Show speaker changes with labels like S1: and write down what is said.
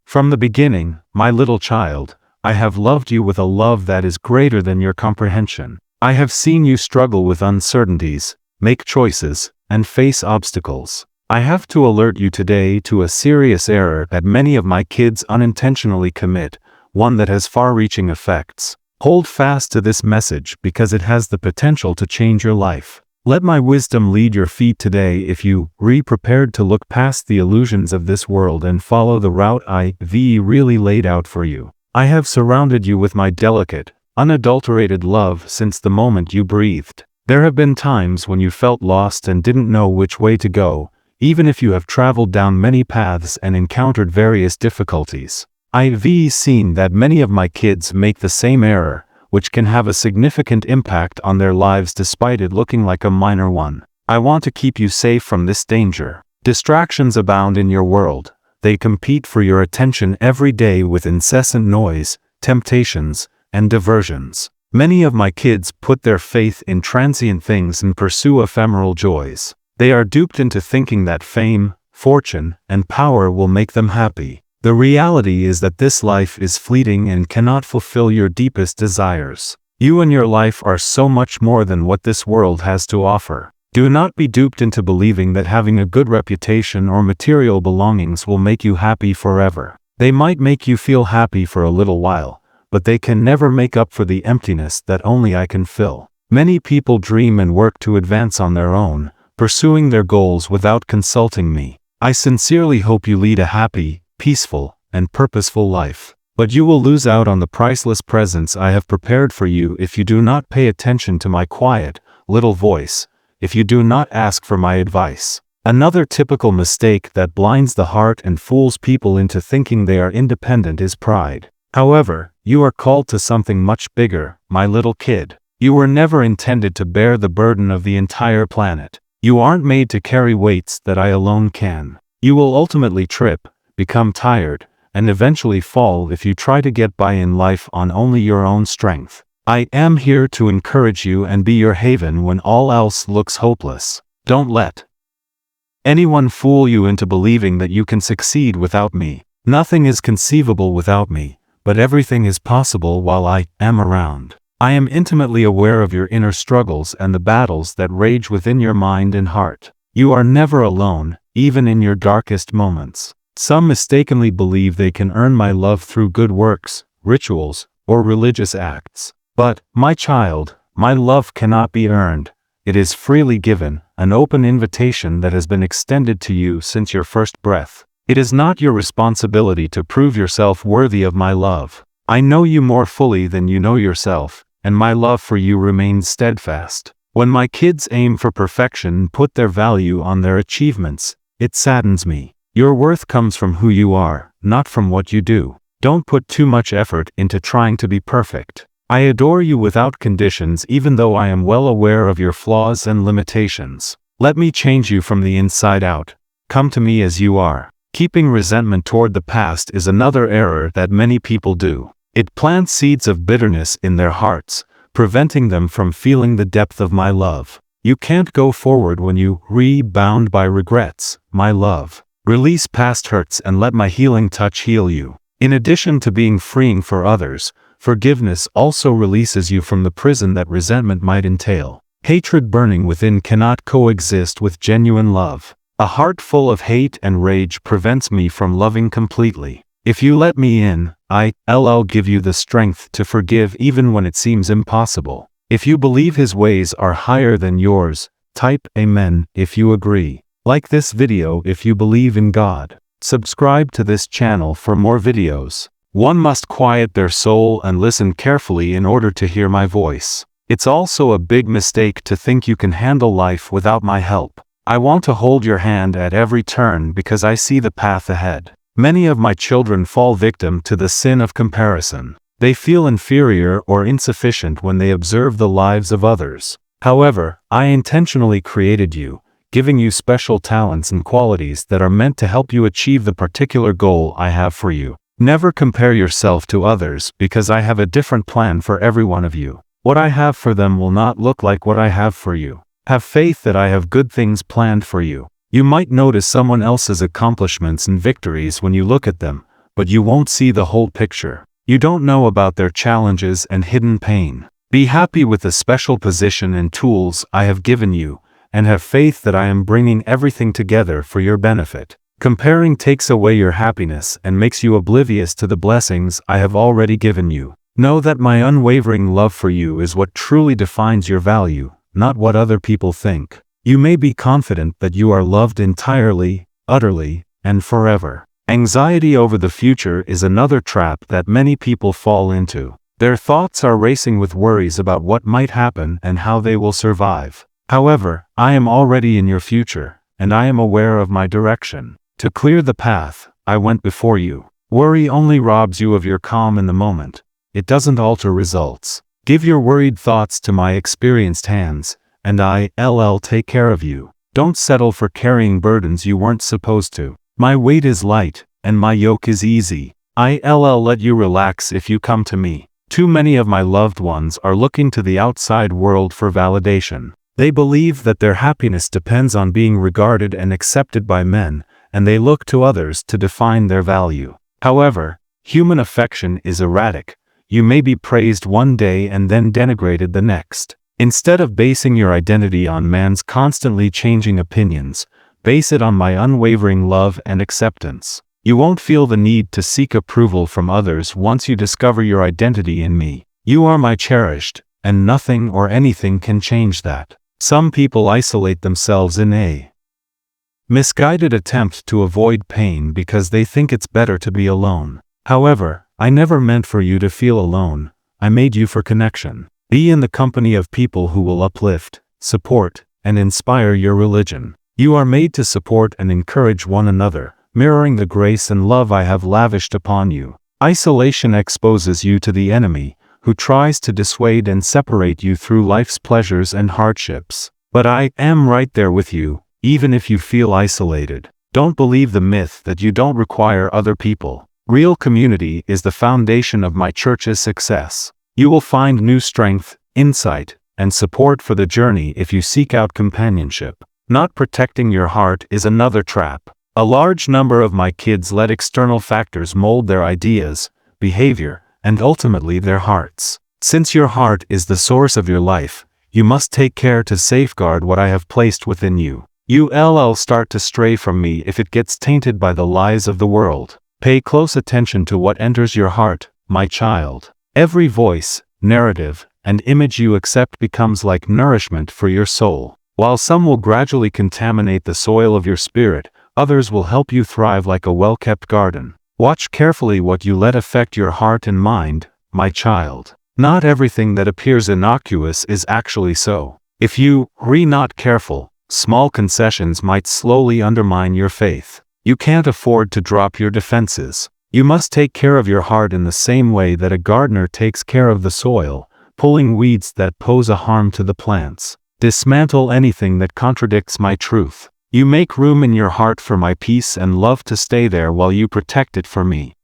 S1: From the beginning, my little child, I have loved you with a love that is greater than your comprehension. I have seen you struggle with uncertainties, make choices, and face obstacles. I have to alert you today to a serious error that many of my kids unintentionally commit, one that has far-reaching effects. Hold fast to this message because it has the potential to change your life. Let my wisdom lead your feet today if you are prepared to look past the illusions of this world and follow the route I have really laid out for you. I have surrounded you with my delicate, unadulterated love since the moment you breathed. There have been times when you felt lost and didn't know which way to go, even if you have traveled down many paths and encountered various difficulties. I've seen that many of my kids make the same error, which can have a significant impact on their lives despite it looking like a minor one. I want to keep you safe from this danger. Distractions abound in your world. They compete for your attention every day with incessant noise, temptations, and diversions. Many of my kids put their faith in transient things and pursue ephemeral joys. They are duped into thinking that fame, fortune, and power will make them happy. The reality is that this life is fleeting and cannot fulfill your deepest desires. You and your life are so much more than what this world has to offer. Do not be duped into believing that having a good reputation or material belongings will make you happy forever. They might make you feel happy for a little while, but they can never make up for the emptiness that only I can fill. Many people dream and work to advance on their own, pursuing their goals without consulting me. I sincerely hope you lead a happy, peaceful, and purposeful life. But you will lose out on the priceless presents I have prepared for you if you do not pay attention to my quiet, little voice, if you do not ask for my advice. Another typical mistake that blinds the heart and fools people into thinking they are independent is pride. However, you are called to something much bigger, my little kid. You were never intended to bear the burden of the entire planet. You aren't made to carry weights that I alone can. You will ultimately trip, become tired, and eventually fall if you try to get by in life on only your own strength. I am here to encourage you and be your haven when all else looks hopeless. Don't let anyone fool you into believing that you can succeed without me. Nothing is conceivable without me, but everything is possible while I am around. I am intimately aware of your inner struggles and the battles that rage within your mind and heart. You are never alone, even in your darkest moments. Some mistakenly believe they can earn my love through good works, rituals, or religious acts. But, my child, my love cannot be earned. It is freely given, an open invitation that has been extended to you since your first breath. It is not your responsibility to prove yourself worthy of my love. I know you more fully than you know yourself, and my love for you remains steadfast. When my kids aim for perfection and put their value on their achievements, it saddens me. Your worth comes from who you are, not from what you do. Don't put too much effort into trying to be perfect. I adore you without conditions even though I am well aware of your flaws and limitations. Let me change you from the inside out. Come to me as you are. Keeping resentment toward the past is another error that many people do. It plants seeds of bitterness in their hearts, preventing them from feeling the depth of my love. You can't go forward when you are bound by regrets, my love. Release past hurts and let my healing touch heal you. In addition to being freeing for others, forgiveness also releases you from the prison that resentment might entail. Hatred burning within cannot coexist with genuine love. A heart full of hate and rage prevents me from loving completely. If you let me in, I'll give you the strength to forgive even when it seems impossible. If you believe his ways are higher than yours, type Amen if you agree. Like this video if you believe in God. Subscribe to this channel for more videos. One must quiet their soul and listen carefully in order to hear my voice. It's also a big mistake to think you can handle life without my help. I want to hold your hand at every turn because I see the path ahead. Many of my children fall victim to the sin of comparison. They feel inferior or insufficient when they observe the lives of others. However, I intentionally created you, giving you special talents and qualities that are meant to help you achieve the particular goal I have for you. Never compare yourself to others because I have a different plan for every one of you. What I have for them will not look like what I have for you. Have faith that I have good things planned for you. You might notice someone else's accomplishments and victories when you look at them, but you won't see the whole picture. You don't know about their challenges and hidden pain. Be happy with the special position and tools I have given you, and have faith that I am bringing everything together for your benefit. Comparing takes away your happiness and makes you oblivious to the blessings I have already given you. Know that my unwavering love for you is what truly defines your value, not what other people think. You may be confident that you are loved entirely, utterly, and forever. Anxiety over the future is another trap that many people fall into. Their thoughts are racing with worries about what might happen and how they will survive. However, I am already in your future, and I am aware of my direction. To clear the path, I went before you. Worry only robs you of your calm in the moment. It doesn't alter results. Give your worried thoughts to my experienced hands, and I'll take care of you. Don't settle for carrying burdens you weren't supposed to. My weight is light, and my yoke is easy. I'll let you relax if you come to me. Too many of my loved ones are looking to the outside world for validation. They believe that their happiness depends on being regarded and accepted by men, and they look to others to define their value. However, human affection is erratic. You may be praised one day and then denigrated the next. Instead of basing your identity on man's constantly changing opinions, base it on my unwavering love and acceptance. You won't feel the need to seek approval from others once you discover your identity in me. You are my cherished, and nothing or anything can change that. Some people isolate themselves in a misguided attempt to avoid pain because they think it's better to be alone. However, I never meant for you to feel alone. I made you for connection. Be in the company of people who will uplift, support, and inspire your religion. You are made to support and encourage one another, mirroring the grace and love I have lavished upon you. Isolation exposes you to the enemy, who tries to dissuade and separate you through life's pleasures and hardships. But I am right there with you, even if you feel isolated. Don't believe the myth that you don't require other people. Real community is the foundation of my church's success. You will find new strength, insight, and support for the journey if you seek out companionship. Not protecting your heart is another trap. A large number of my kids let external factors mold their ideas, behavior, and ultimately their hearts. Since your heart is the source of your life, you must take care to safeguard what I have placed within you. You'll start to stray from me if it gets tainted by the lies of the world. Pay close attention to what enters your heart, my child. Every voice, narrative, and image you accept becomes like nourishment for your soul. While some will gradually contaminate the soil of your spirit, others will help you thrive like a well-kept garden. Watch carefully what you let affect your heart and mind, my child. Not everything that appears innocuous is actually so. If you are not careful, small concessions might slowly undermine your faith. You can't afford to drop your defenses. You must take care of your heart in the same way that a gardener takes care of the soil, pulling weeds that pose a harm to the plants. Dismantle anything that contradicts my truth. You make room in your heart for my peace and love to stay there while you protect it for me.